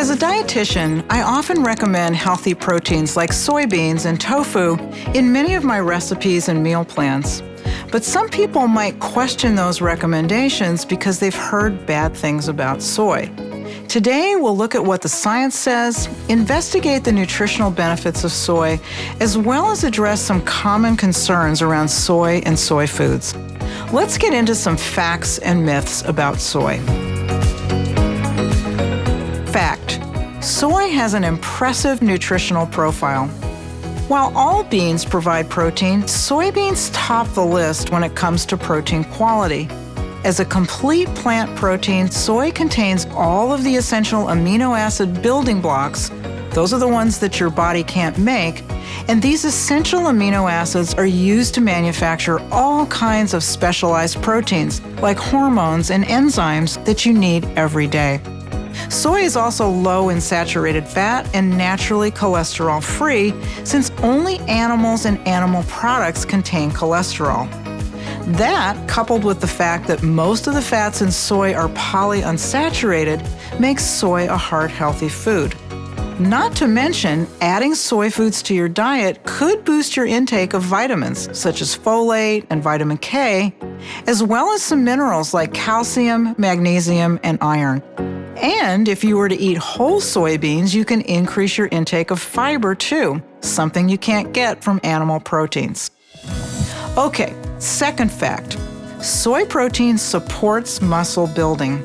As a dietitian, I often recommend healthy proteins like soybeans and tofu in many of my recipes and meal plans. But some people might question those recommendations because they've heard bad things about soy. Today, we'll look at what the science says, investigate the nutritional benefits of soy, as well as address some common concerns around soy and soy foods. Let's get into some facts and myths about soy. Fact: soy has an impressive nutritional profile. While all beans provide protein, soybeans top the list when it comes to protein quality. As a complete plant protein, soy contains all of the essential amino acid building blocks. Those are the ones that your body can't make, and these essential amino acids are used to manufacture all kinds of specialized proteins, like hormones and enzymes that you need every day. Soy is also low in saturated fat and naturally cholesterol-free, since only animals and animal products contain cholesterol. That, coupled with the fact that most of the fats in soy are polyunsaturated, makes soy a heart-healthy food. Not to mention, adding soy foods to your diet could boost your intake of vitamins, such as folate and vitamin K, as well as some minerals like calcium, magnesium, and iron. And if you were to eat whole soybeans, you can increase your intake of fiber too, something you can't get from animal proteins. Okay, second fact: soy protein supports muscle building.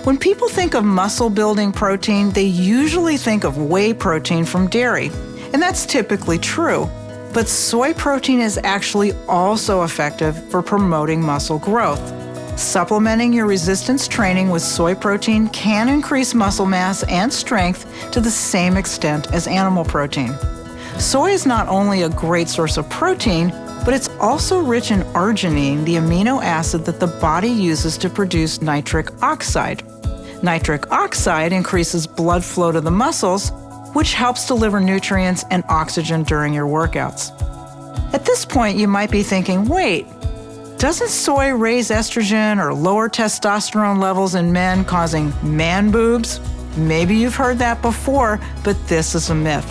When people think of muscle building protein, they usually think of whey protein from dairy, and that's typically true. But soy protein is actually also effective for promoting muscle growth. Supplementing your resistance training with soy protein can increase muscle mass and strength to the same extent as animal protein. Soy is not only a great source of protein, but it's also rich in arginine, the amino acid that the body uses to produce nitric oxide. Nitric oxide increases blood flow to the muscles, which helps deliver nutrients and oxygen during your workouts. At this point, you might be thinking, wait, doesn't soy raise estrogen or lower testosterone levels in men, causing man boobs? Maybe you've heard that before, but this is a myth.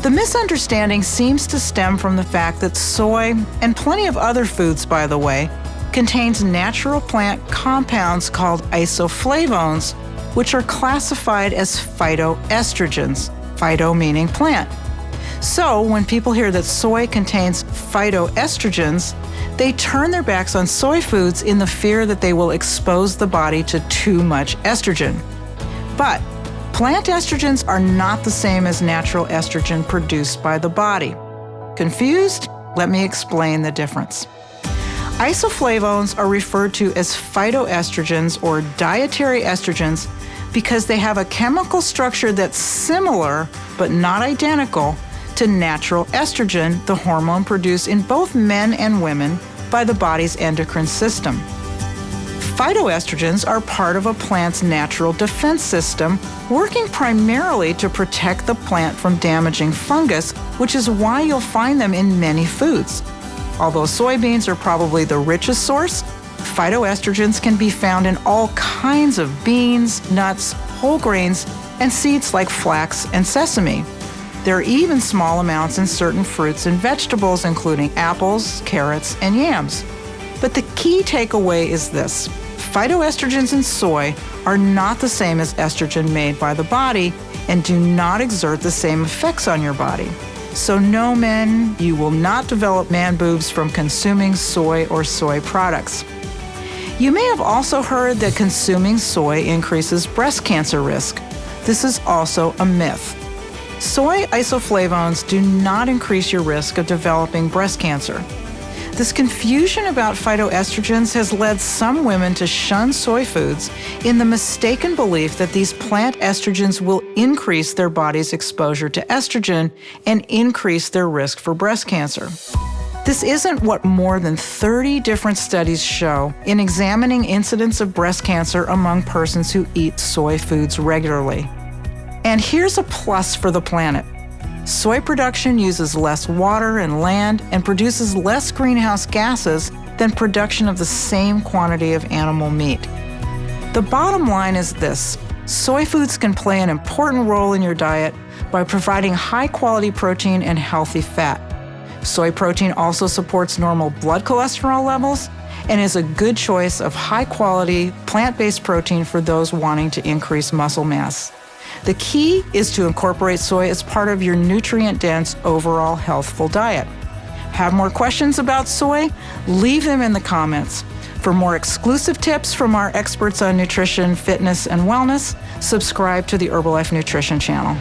The misunderstanding seems to stem from the fact that soy, and plenty of other foods by the way, contains natural plant compounds called isoflavones, which are classified as phytoestrogens, phyto meaning plant. So when people hear that soy contains phytoestrogens, they turn their backs on soy foods in the fear that they will expose the body to too much estrogen. But plant estrogens are not the same as natural estrogen produced by the body. Confused? Let me explain the difference. Isoflavones are referred to as phytoestrogens or dietary estrogens because they have a chemical structure that's similar, but not identical, to natural estrogen, the hormone produced in both men and women by the body's endocrine system. Phytoestrogens are part of a plant's natural defense system, working primarily to protect the plant from damaging fungus, which is why you'll find them in many foods. Although soybeans are probably the richest source, phytoestrogens can be found in all kinds of beans, nuts, whole grains, and seeds like flax and sesame. There are even small amounts in certain fruits and vegetables, including apples, carrots, and yams. But the key takeaway is this: phytoestrogens in soy are not the same as estrogen made by the body and do not exert the same effects on your body. So no, men, you will not develop man boobs from consuming soy or soy products. You may have also heard that consuming soy increases breast cancer risk. This is also a myth. Soy isoflavones do not increase your risk of developing breast cancer. This confusion about phytoestrogens has led some women to shun soy foods in the mistaken belief that these plant estrogens will increase their body's exposure to estrogen and increase their risk for breast cancer. This isn't what more than 30 different studies show in examining incidence of breast cancer among persons who eat soy foods regularly. And here's a plus for the planet. Soy production uses less water and land and produces less greenhouse gases than production of the same quantity of animal meat. The bottom line is this: Soy foods can play an important role in your diet by providing high-quality protein and healthy fat. Soy protein also supports normal blood cholesterol levels and is a good choice of high-quality plant-based protein for those wanting to increase muscle mass. The key is to incorporate soy as part of your nutrient-dense, overall healthful diet. Have more questions about soy? Leave them in the comments. For more exclusive tips from our experts on nutrition, fitness, and wellness, subscribe to the Herbalife Nutrition channel.